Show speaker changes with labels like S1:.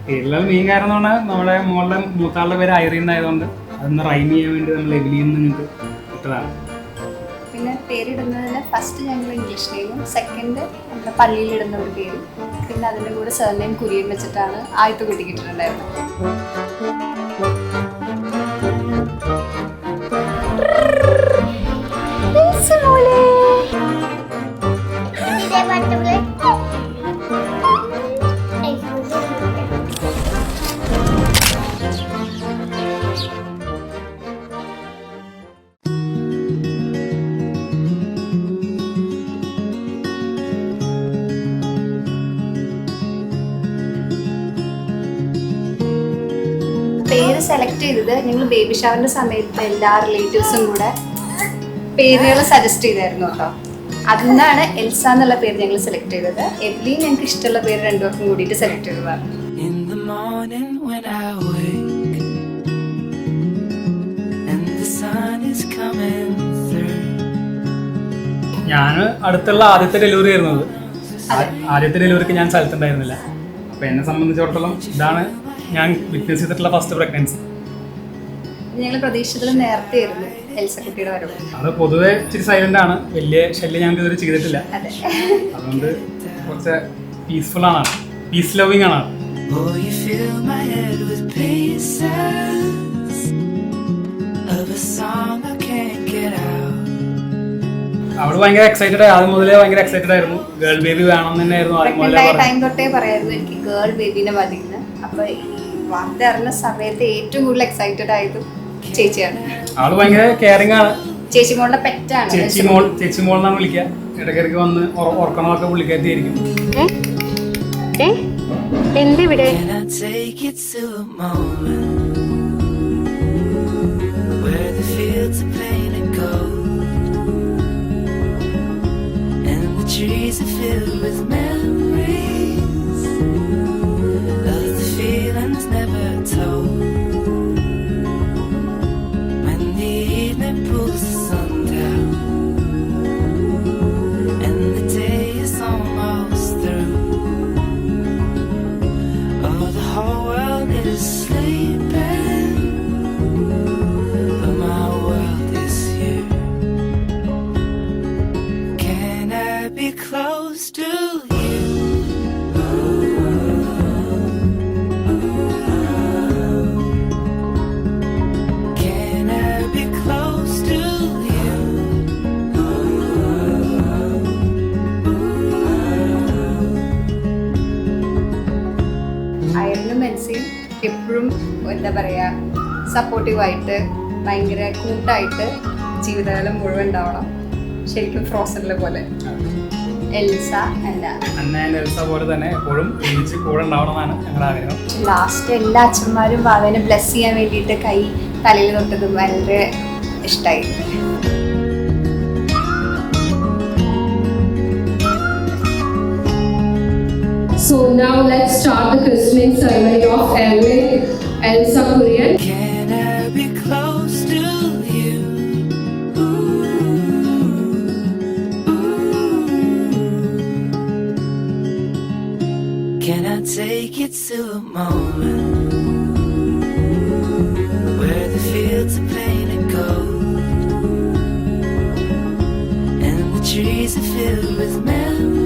S1: പേരിലുള്ള മെയിൻ കാരണം എന്ന് പറഞ്ഞാൽ നമ്മുടെ മോളുടെ മൂത്താളുടെ പേര് ഐറിൻ ആയതുകൊണ്ട് അതൊന്ന് റൈം ചെയ്യാൻ വേണ്ടി നമ്മൾ എവിലിയിൽ നിന്ന് നിങ്ങൾക്ക് ഇട്ടതാണ്.
S2: പിന്നെ പേരിടുന്നതിന് ഫസ്റ്റ് ഞങ്ങൾ ഇംഗ്ലീഷ് നെയിമും സെക്കൻഡ് നമ്മുടെ പള്ളിയിലിടുന്ന ഒരു പേരും പിന്നെ അതിൻ്റെ കൂടെ സർനെയിം കുര്യൻ വെച്ചിട്ടാണ് ആദ്യത്തെ കുട്ടി കിട്ടിയിട്ടുണ്ടായിരുന്നത്. പേര് സെലക്ട് ചെയ്തത് ഞങ്ങൾ ബേബി ഷവറിന്റെ സമയത്ത് എല്ലാ റിലേറ്റീവ്സും കൂടെ പേരുകൾ സജസ്റ്റ് ചെയ്തായിരുന്നു കേട്ടോ. അതിന്നാണ് എൽസ എന്നുള്ള പേര് ഞങ്ങൾ സെലക്ട് ചെയ്തത്. എവ്ലി ഞങ്ങൾക്ക് ഇഷ്ടമുള്ള പേര് രണ്ടുപേർക്കും കൂടിയിട്ട് സെലക്ട് ചെയ്തതാണ്.
S1: ഞാൻ അടുത്തുള്ള ആദ്യത്തെ ഡെലിവറി ആയിരുന്നത്. ആദ്യത്തെ ഡെലിവറിക്ക് ഞാൻ സ്ഥലത്തുണ്ടായിരുന്നില്ല. അപ്പോൾ എന്നെ സംബന്ധിച്ചിടത്തോളം ഇതാണ് ഞാൻ വിറ്റ്നസ് ചെയ്തിട്ടുള്ള ഫസ്റ്റ് പ്രഗ്നൻസി.
S2: ഞങ്ങൾ പ്രതീക്ഷിച്ചതിൽ നേരത്തെ ആയിരുന്നു എൽസ കുട്ടിയുടെ വരവ്.
S1: അത് പൊതുവെ ഇച്ചിരി സൈലന്റ് ആണ്, വലിയ ശല്യം ഞങ്ങൾക്ക് ഇതുവരെ ചെയ്തിട്ടില്ല. അതുകൊണ്ട് കുറച്ച് പീസ്ഫുൾ ആണ്, പീസ് ലവിങ് ആണ്. അവള് ഭയങ്കര എക്സൈറ്റഡ് ആയി, ആദ്യം മുതലേ ഭയങ്കര എക്സൈറ്റഡ് ആയിരുന്നു. ഗേൾ ബേബി വേണം തന്നെയായിരുന്നു ആദ്യം മുതലേ.
S2: ടൈം തൊട്ടേ പറയായിരുന്നു എനിക്ക് ഗേൾ ബേബിനെ മതി. അപ്പൊ ഈ വാർത്ത അറിഞ്ഞ സമയത്ത് ഏറ്റവും കൂടുതൽ എക്സൈറ്റഡ് ആയതും ചേച്ചിയാണ്.
S1: ആള് ഭയങ്കര കെയറിംഗ് ആണ്.
S2: ചേച്ചി മോളുടെ പെറ്റാണ്.
S1: ചേച്ചി മോൾ എന്നാണ് വിളിക്കുക. ഇടയ്ക്കിടയ്ക്ക് വന്ന് ഉറക്കണമൊക്കെ പുള്ളിക്കാരിയായിരിക്കും.
S2: എന്തിവിടെ trees are filled with memories of the feelings never told. When the evening pulls the sun down and the day is almost through, oh, the whole world is sleeping, but my world is here. Can I be close to you? Can I be close to you? ഐറിനും മെൻസിയും എപ്പോഴും എന്താ പറയുക സപ്പോർട്ടീവായിട്ട് ഭയങ്കര കൂട്ടായിട്ട് ജീവിതകാലം മുഴുവൻ ഉണ്ടാവണം. ശരിക്കും ഫ്രോസണിലെ പോലെ. എൽസ
S1: എൽസ പോലെ തന്നെ എപ്പോഴും ഒരുമിച്ച് കൂടെ ഉണ്ടാവണമെന്നാണ് ഞങ്ങളുടെ ആഗ്രഹം.
S2: ലാസ്റ്റ് എല്ലാ അച്ഛന്മാരും ഭാവനെ ബ്ലെസ് ചെയ്യാൻ വേണ്ടിയിട്ട് കൈ തലയിൽ തൊട്ടതും വളരെ ഇഷ്ടമായി.
S3: So now let's start the christening ceremony of Elsa Kurien.
S4: Can I be close to you? Can I take you to a moment where the fields are painted gold and the trees are filled with memories